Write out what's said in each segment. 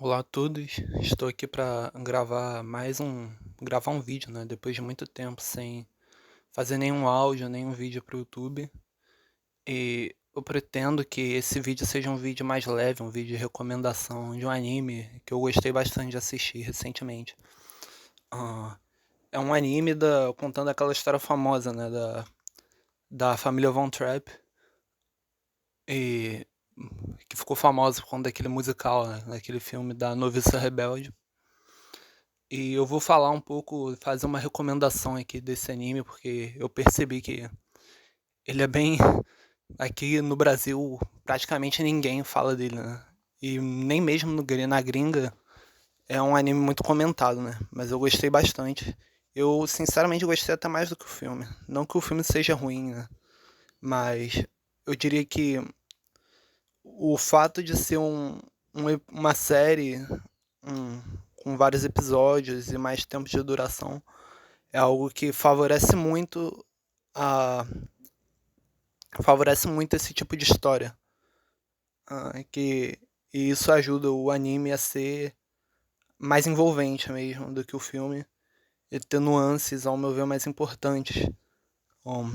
Olá a todos, estou aqui para gravar um vídeo, né? Depois de muito tempo sem fazer nenhum áudio, nenhum vídeo para o YouTube. E eu pretendo que esse vídeo seja um vídeo mais leve, um vídeo de recomendação de um anime que eu gostei bastante de assistir recentemente. Ah, é um anime contando aquela história famosa, né? Da família Von Trapp, e que ficou famosa por conta daquele musical, né? Daquele filme da Noviça Rebelde. E eu vou falar um pouco, fazer uma recomendação aqui desse anime, porque eu percebi que ele é bem. Aqui no Brasil, praticamente ninguém fala dele, né? E nem mesmo na gringa é um anime muito comentado, né? Mas eu gostei bastante. Eu, sinceramente, gostei até mais do que o filme. Não que o filme seja ruim, né? Mas eu diria que o fato de ser uma série um- com vários episódios e mais tempo de duração é algo que a favorece muito esse tipo de história, que e isso ajuda o anime a ser mais envolvente mesmo do que o filme e ter nuances, ao meu ver, mais importantes. Um,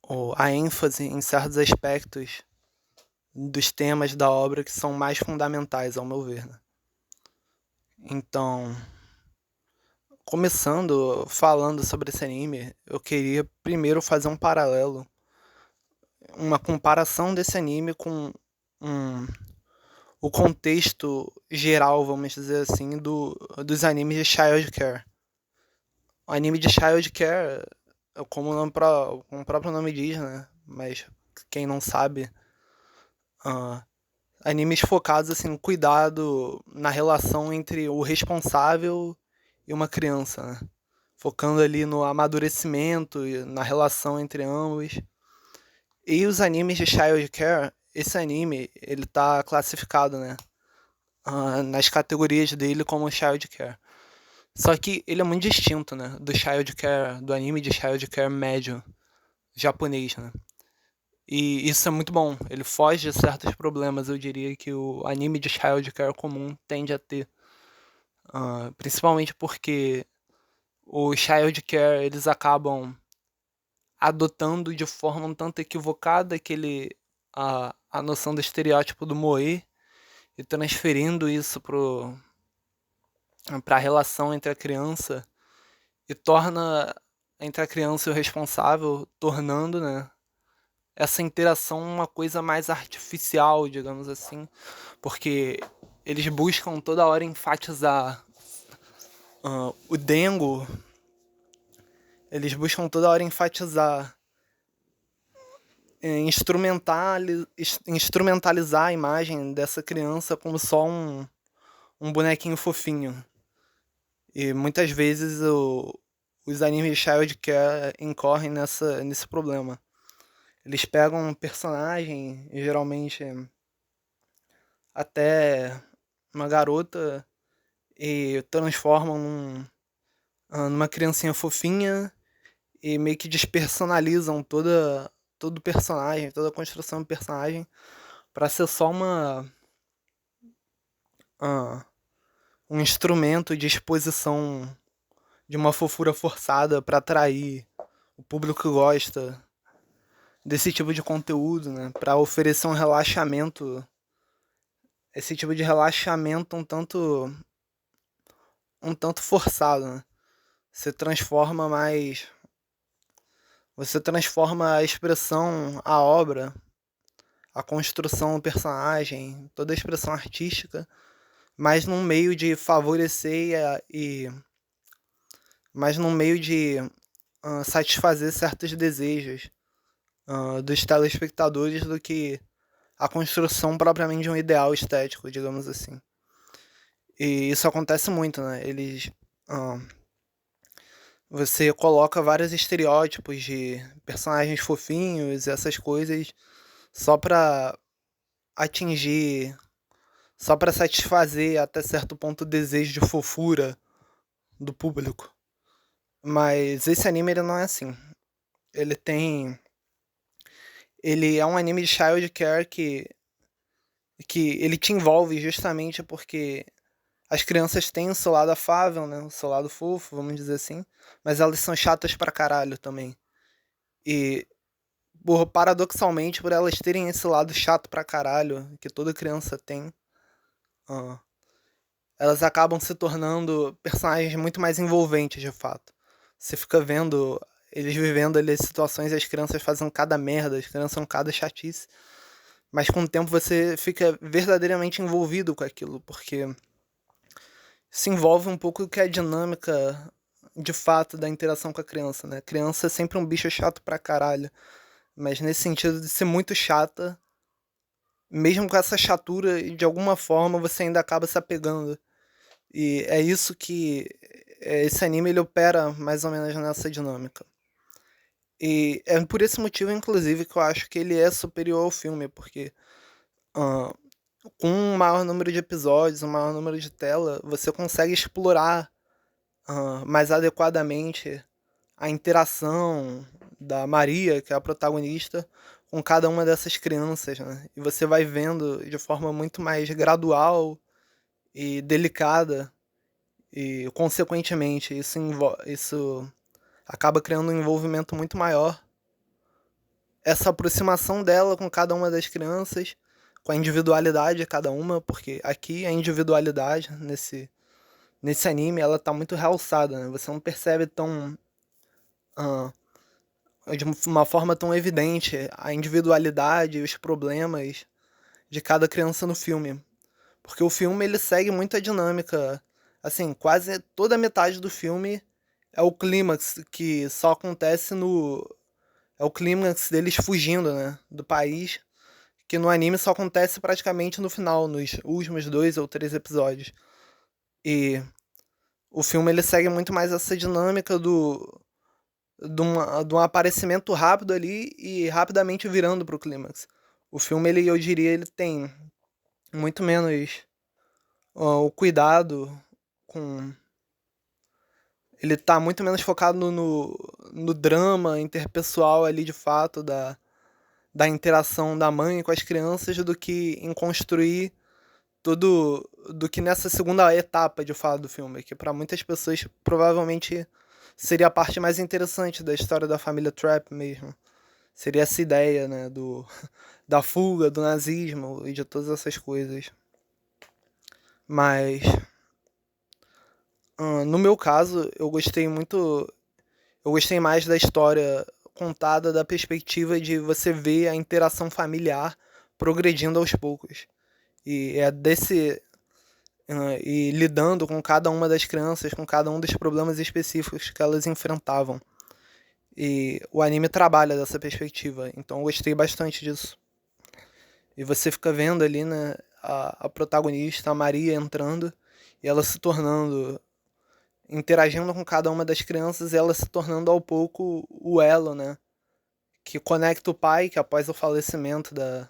o, a ênfase em certos aspectos dos temas da obra que são mais fundamentais, ao meu ver, né? Então, começando falando sobre esse anime, eu queria primeiro fazer um paralelo, uma comparação desse anime com um, o contexto geral, vamos dizer assim, dos animes de Child Care. O anime de Child Care, como como o próprio nome diz, né? Mas quem não sabe, uh, animes focados assim, no cuidado na relação entre o responsável e uma criança, né? Focando ali no amadurecimento e na relação entre ambos. E os animes de Child Care, esse anime, ele tá classificado, né? Nas categorias dele como Child Care. Só que ele é muito distinto, né? Do Child Care, do anime de Child Care médio japonês, né? E isso é muito bom. Ele foge de certos problemas, eu diria, que o anime de Child Care comum tende a ter. Principalmente porque o Child Care, eles acabam adotando de forma um tanto equivocada a noção do estereótipo do moe e transferindo isso para a relação entre a criança e torna entre a criança e o responsável, tornando, né, essa interação uma coisa mais artificial, digamos assim, porque eles buscam toda hora enfatizar o dengo, eles buscam toda hora enfatizar, instrumentalizar a imagem dessa criança como só um bonequinho fofinho. E muitas vezes os animes Child Care incorrem nesse problema. Eles pegam um personagem, geralmente até uma garota, e transformam numa criancinha fofinha e meio que despersonalizam todo o personagem, toda a construção do personagem para ser só uh, um instrumento de exposição de uma fofura forçada para atrair o público que gosta desse tipo de conteúdo, né? Para oferecer um relaxamento, esse tipo de relaxamento um tanto forçado, né? Você transforma mais, você transforma a expressão, a obra, a construção do personagem, toda a expressão artística, mais num meio de favorecer mais num meio de satisfazer certos desejos dos telespectadores do que a construção propriamente de um ideal estético, digamos assim. E isso acontece muito, né? Você coloca vários estereótipos de personagens fofinhos, essas coisas, só pra atingir, só pra satisfazer até certo ponto o desejo de fofura do público. Mas esse anime ele não é assim. Ele tem. Ele é um anime de Child Care que ele te envolve justamente porque as crianças têm o seu lado afável, né? O seu lado fofo, vamos dizer assim. Mas elas são chatas pra caralho também. E, paradoxalmente, por elas terem esse lado chato pra caralho, que toda criança tem, ah, elas acabam se tornando personagens muito mais envolventes, de fato. Você fica vendo eles vivendo ali as situações e as crianças fazendo cada merda, as crianças são cada chatice. Mas com o tempo você fica verdadeiramente envolvido com aquilo, porque se envolve um pouco que é a dinâmica de fato da interação com a criança, né? A criança é sempre um bicho chato pra caralho, mas nesse sentido de ser muito chata, mesmo com essa chatura, de alguma forma você ainda acaba se apegando. E é isso que esse anime ele opera mais ou menos nessa dinâmica. E é por esse motivo, inclusive, que eu acho que ele é superior ao filme, porque ah, com um maior número de episódios, um maior número de tela, você consegue explorar mais adequadamente a interação da Maria, que é a protagonista, com cada uma dessas crianças, né? E você vai vendo de forma muito mais gradual e delicada, e consequentemente isso acaba criando um envolvimento muito maior. Essa aproximação dela com cada uma das crianças, com a individualidade de cada uma, porque aqui a individualidade nesse anime ela tá muito realçada, né? Você não percebe tão ah, de uma forma tão evidente a individualidade e os problemas de cada criança no filme. Porque o filme ele segue muito a dinâmica. Assim, quase toda a metade do filme é o clímax que só acontece no. É o clímax deles fugindo, né? Do país. Que no anime só acontece praticamente no final, nos últimos 2 ou 3 episódios. E o filme ele segue muito mais essa dinâmica de um aparecimento rápido ali e rapidamente virando pro clímax. O filme, ele, eu diria, ele tem muito menos o cuidado com. Ele tá muito menos focado no drama interpessoal ali de fato, da interação da mãe com as crianças, do que em construir tudo. Do que nessa segunda etapa de fato do filme, que para muitas pessoas provavelmente seria a parte mais interessante da história da família Trapp mesmo. Seria essa ideia, né, da fuga, do nazismo e de todas essas coisas. Mas, no meu caso, eu gostei mais da história contada da perspectiva de você ver a interação familiar progredindo aos poucos. E é desse e lidando com cada uma das crianças, com cada um dos problemas específicos que elas enfrentavam. E o anime trabalha dessa perspectiva, então eu gostei bastante disso. E você fica vendo ali, né, a protagonista, a Maria, entrando e ela se tornando, interagindo com cada uma das crianças, e ela se tornando ao pouco o elo, né, que conecta o pai, que após o falecimento da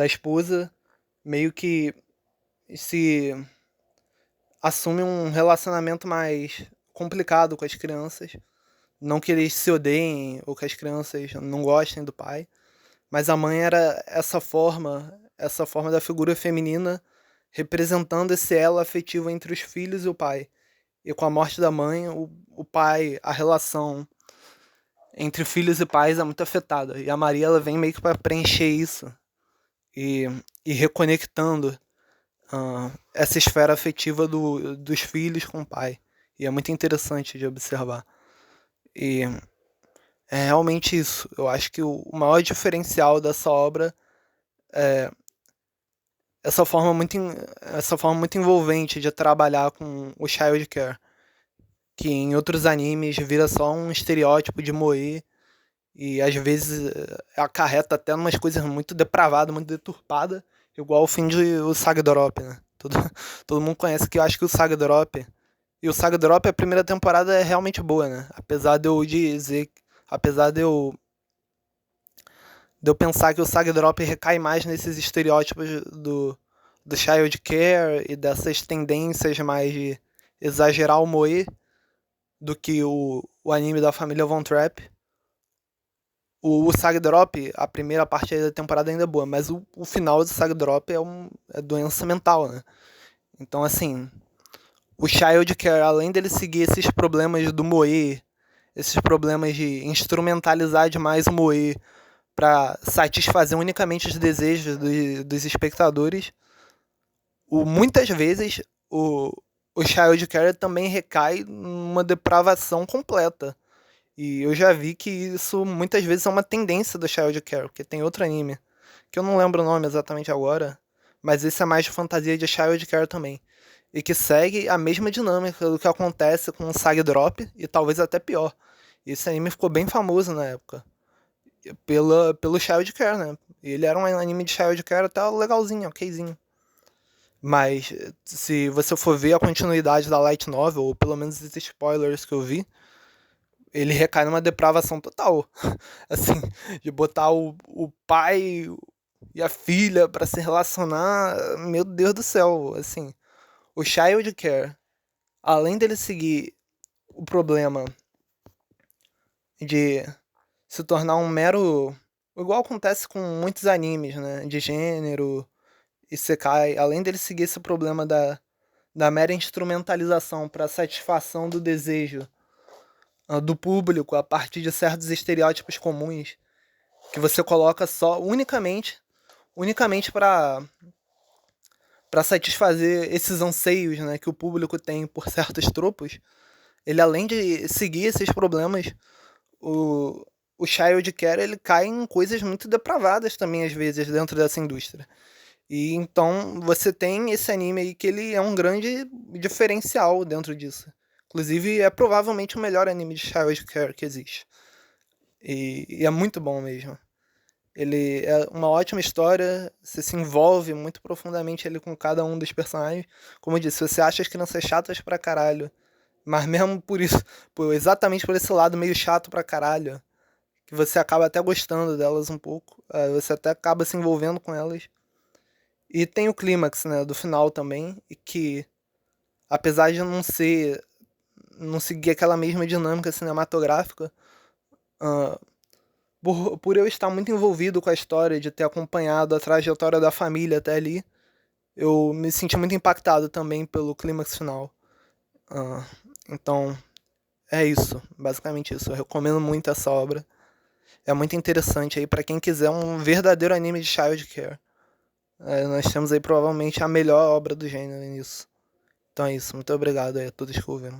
esposa, meio que se assume um relacionamento mais complicado com as crianças. Não que eles se odeiem ou que as crianças não gostem do pai, mas a mãe era essa forma da figura feminina representando esse elo afetivo entre os filhos e o pai. E com a morte da mãe, o pai, a relação entre filhos e pais é muito afetada. E a Maria ela vem meio que para preencher isso e, e reconectando essa esfera afetiva dos filhos com o pai. E é muito interessante de observar. E é realmente isso. Eu acho que o maior diferencial dessa obra é essa essa forma muito envolvente de trabalhar com o child care, que em outros animes vira só um estereótipo de moe e às vezes acarreta até umas coisas muito depravadas, muito deturpadas, igual o fim de o Saga Drop, né? Todo, todo mundo conhece que eu acho que o Saga Drop e o Saga Drop, a primeira temporada é realmente boa, né? Apesar de eu pensar que o Saga Drop recai mais nesses estereótipos do child care e dessas tendências mais de exagerar o moe do que o anime da família Von Trapp. O Sag Drop, a primeira parte aí da temporada ainda é boa, mas o final do Sag Drop é doença mental, né? Então, assim, o Childcare, além dele seguir esses problemas do Moe, esses problemas de instrumentalizar demais o Moe para satisfazer unicamente os desejos dos espectadores, muitas vezes o Childcare também recai numa depravação completa. E eu já vi que isso muitas vezes é uma tendência do Childcare, porque tem outro anime, que eu não lembro o nome exatamente agora, mas esse é mais de fantasia de Childcare também. E que segue a mesma dinâmica do que acontece com o Sag Drop, e talvez até pior. Esse anime ficou bem famoso na época, pelo Childcare, né? Ele era um anime de Childcare até legalzinho, okzinho. Mas se você for ver a continuidade da Light Novel, ou pelo menos os spoilers que eu vi, ele recai numa depravação total. Assim, de botar o pai e a filha pra se relacionar, meu Deus do céu, assim. O Child Care, além dele seguir o problema de se tornar um mero, igual acontece com muitos animes, né, de gênero, Isekai, além dele seguir esse problema da mera instrumentalização para satisfação do desejo do público a partir de certos estereótipos comuns que você coloca só unicamente para satisfazer esses anseios, né, que o público tem por certos tropos. Ele, além de seguir esses problemas, o, o Child Care ele cai em coisas muito depravadas também às vezes dentro dessa indústria. E então você tem esse anime aí que ele é um grande diferencial dentro disso. Inclusive é provavelmente o melhor anime de Child Care que existe. E é muito bom mesmo. Ele é uma ótima história, você se envolve muito profundamente ali com cada um dos personagens. Como eu disse, você acha as crianças chatas pra caralho, mas mesmo por isso, exatamente por esse lado meio chato pra caralho, que você acaba até gostando delas um pouco, você até acaba se envolvendo com elas. E tem o clímax, né, do final também, e que apesar de não seguir aquela mesma dinâmica cinematográfica, uh, por eu estar muito envolvido com a história, de ter acompanhado a trajetória da família até ali, eu me senti muito impactado também pelo clímax final. Uh, então, é isso, basicamente isso. Eu recomendo muito essa obra. É muito interessante aí para quem quiser um verdadeiro anime de Child Care. Nós temos aí provavelmente a melhor obra do gênero nisso. Então é isso, muito obrigado aí a todos que ouviram.